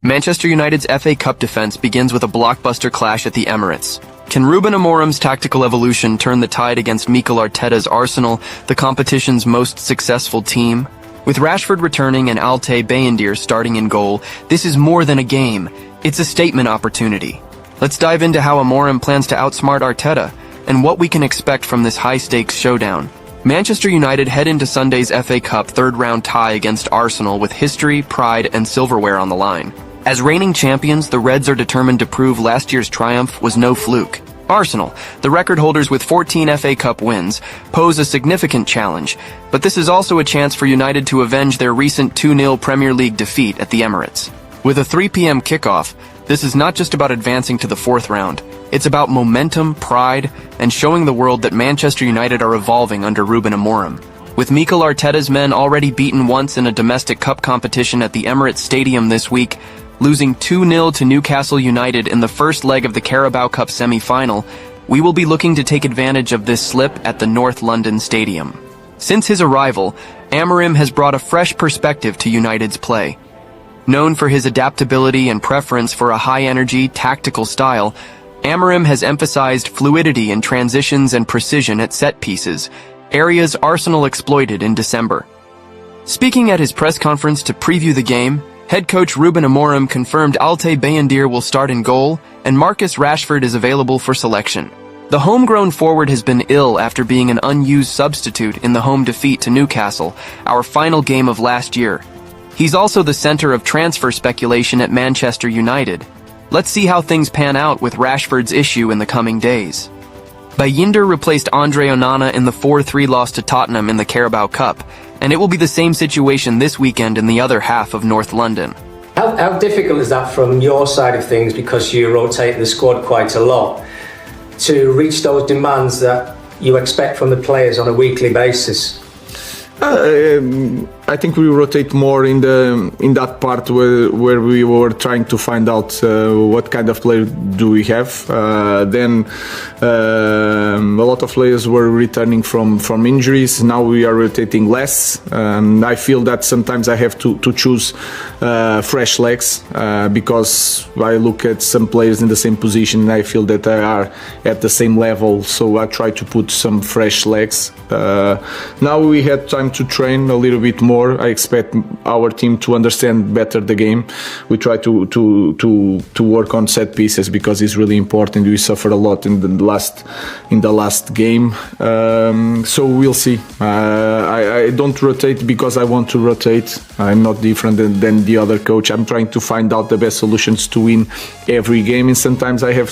Manchester United's FA Cup defense begins with a blockbuster clash at the Emirates. Can Ruben Amorim's tactical evolution turn the tide against Mikel Arteta's Arsenal, the competition's most successful team? With Rashford returning and Altay Bayindir starting in goal, this is more than a game. It's a statement opportunity. Let's dive into how Amorim plans to outsmart Arteta and what we can expect from this high-stakes showdown. Manchester United head into Sunday's FA Cup third-round tie against Arsenal with history, pride, and silverware on the line. As reigning champions, the Reds are determined to prove last year's triumph was no fluke. Arsenal, the record holders with 14 FA Cup wins, pose a significant challenge, but this is also a chance for United to avenge their recent 2-0 Premier League defeat at the Emirates. With a 3 p.m. kickoff, this is not just about advancing to the fourth round. It's about momentum, pride, and showing the world that Manchester United are evolving under Ruben Amorim. With Mikel Arteta's men already beaten once in a domestic cup competition at the Emirates Stadium this week, losing 2-0 to Newcastle United in the first leg of the Carabao Cup semi-final, we will be looking to take advantage of this slip at the North London Stadium. Since his arrival, Amorim has brought a fresh perspective to United's play. Known for his adaptability and preference for a high-energy, tactical style, Amorim has emphasized fluidity in transitions and precision at set pieces, areas Arsenal exploited in December. Speaking at his press conference to preview the game, head coach Ruben Amorim confirmed Altay Bayindir will start in goal and Marcus Rashford is available for selection. The homegrown forward has been ill after being an unused substitute in the home defeat to Newcastle, our final game of last year. He's also the center of transfer speculation at Manchester United. Let's see how things pan out with Rashford's issue in the coming days. Bayindir replaced Andre Onana in the 4-3 loss to Tottenham in the Carabao Cup, and it will be the same situation this weekend in the other half of North London. How difficult is that from your side of things, because you rotate the squad quite a lot, to reach those demands that you expect from the players on a weekly basis? I think we rotate more in that part where we were trying to find out what kind of player do we have. Then a lot of players were returning from injuries. Now we are rotating less. I feel that sometimes I have to choose fresh legs because I look at some players in the same position and I feel that they are at the same level. So I try to put some fresh legs. Now we had time to train a little bit more. I expect our team to understand better the game. We try to work on set pieces because it's really important. We suffered a lot in the last game, so we'll see. I don't rotate because I want to rotate. I'm not different than the other coach. I'm trying to find out the best solutions to win every game, and sometimes I have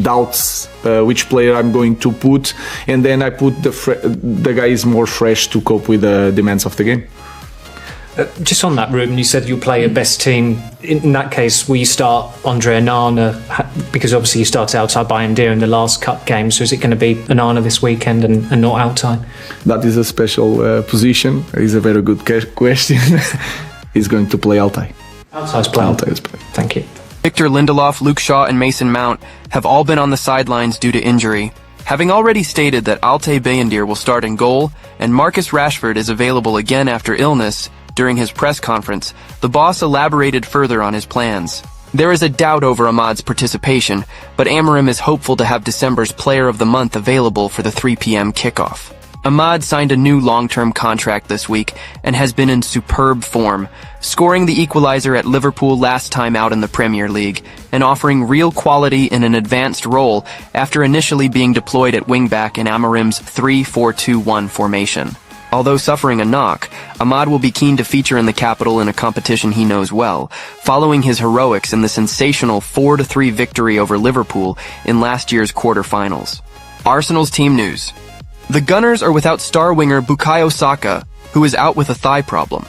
doubts which player I'm going to put, and then I put the guys more fresh to cope with the demands of the game. Just on that, Ruben, you said you'll play your best team. In that case, will you start Andre Onana? Because obviously you started Altay Bayindir in the last cup game, so is it going to be Onana this weekend and not Altay? That is a special position. It's a very good question. He's going to play Altay. Altay's playing. Altay's playing. Thank you. Victor Lindelof, Luke Shaw, and Mason Mount have all been on the sidelines due to injury. Having already stated that Altay Bayindir will start in goal and Marcus Rashford is available again after illness, during his press conference, the boss elaborated further on his plans. There is a doubt over Ahmad's participation, but Amorim is hopeful to have December's Player of the Month available for the 3 p.m. kickoff. Ahmad signed a new long-term contract this week and has been in superb form, scoring the equalizer at Liverpool last time out in the Premier League and offering real quality in an advanced role after initially being deployed at wing-back in Amorim's 3-4-2-1 formation. Although suffering a knock, Ahmad will be keen to feature in the capital in a competition he knows well, following his heroics in the sensational 4-3 victory over Liverpool in last year's quarter-finals. Arsenal's team news. The Gunners are without star winger Bukayo Saka, who is out with a thigh problem.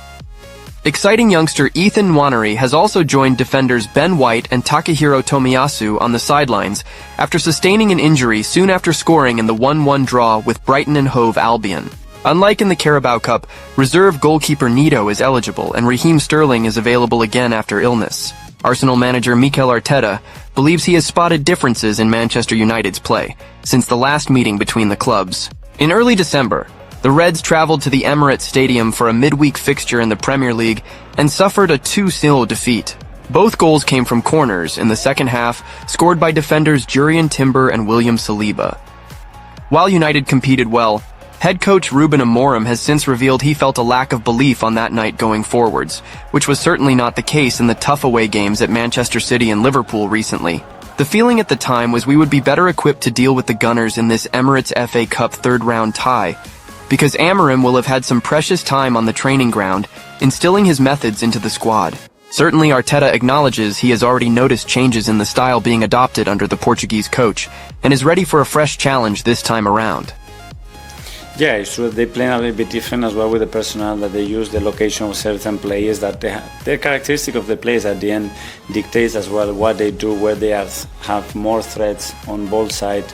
Exciting youngster Ethan Nwaneri has also joined defenders Ben White and Takahiro Tomiyasu on the sidelines after sustaining an injury soon after scoring in the 1-1 draw with Brighton and Hove Albion. Unlike in the Carabao Cup, reserve goalkeeper Nito is eligible and Raheem Sterling is available again after illness. Arsenal manager Mikel Arteta believes he has spotted differences in Manchester United's play since the last meeting between the clubs. In early December, the Reds traveled to the Emirates Stadium for a midweek fixture in the Premier League and suffered a 2-0 defeat. Both goals came from corners in the second half, scored by defenders Jurrien Timber and William Saliba. While United competed well, head coach Ruben Amorim has since revealed he felt a lack of belief on that night going forwards, which was certainly not the case in the tough away games at Manchester City and Liverpool recently. The feeling at the time was we would be better equipped to deal with the Gunners in this Emirates FA Cup third-round tie, because Amorim will have had some precious time on the training ground, instilling his methods into the squad. Certainly Arteta acknowledges he has already noticed changes in the style being adopted under the Portuguese coach, and is ready for a fresh challenge this time around. Yeah, it's true. They play a little bit different as well with the personnel that they use, the location of certain players, that the characteristic of the players at the end dictates as well what they do, where they have more threats on both sides,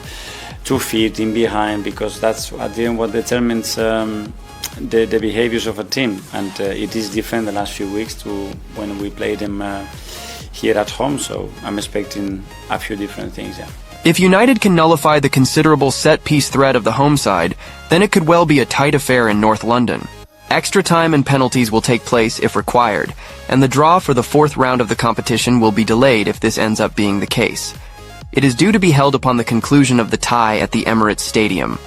2 feet in behind, because that's at the end what determines the behaviors of a team. And it is different the last few weeks to when we played them here at home, so I'm expecting a few different things, yeah. If United can nullify the considerable set-piece threat of the home side, then it could well be a tight affair in North London. Extra time and penalties will take place if required, and the draw for the 4th round of the competition will be delayed if this ends up being the case. It is due to be held upon the conclusion of the tie at the Emirates Stadium.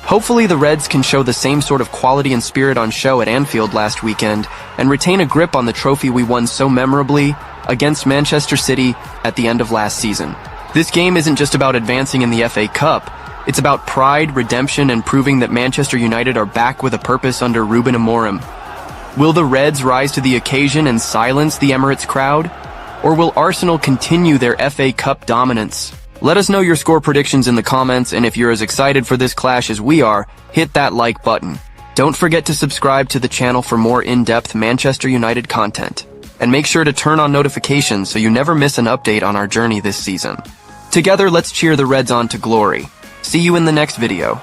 Hopefully the Reds can show the same sort of quality and spirit on show at Anfield last weekend and retain a grip on the trophy we won so memorably against Manchester City at the end of last season. This game isn't just about advancing in the FA Cup, it's about pride, redemption, and proving that Manchester United are back with a purpose under Ruben Amorim. Will the Reds rise to the occasion and silence the Emirates crowd? Or will Arsenal continue their FA Cup dominance? Let us know your score predictions in the comments, and if you're as excited for this clash as we are, hit that like button. Don't forget to subscribe to the channel for more in-depth Manchester United content. And make sure to turn on notifications so you never miss an update on our journey this season. Together, let's cheer the Reds on to glory. See you in the next video.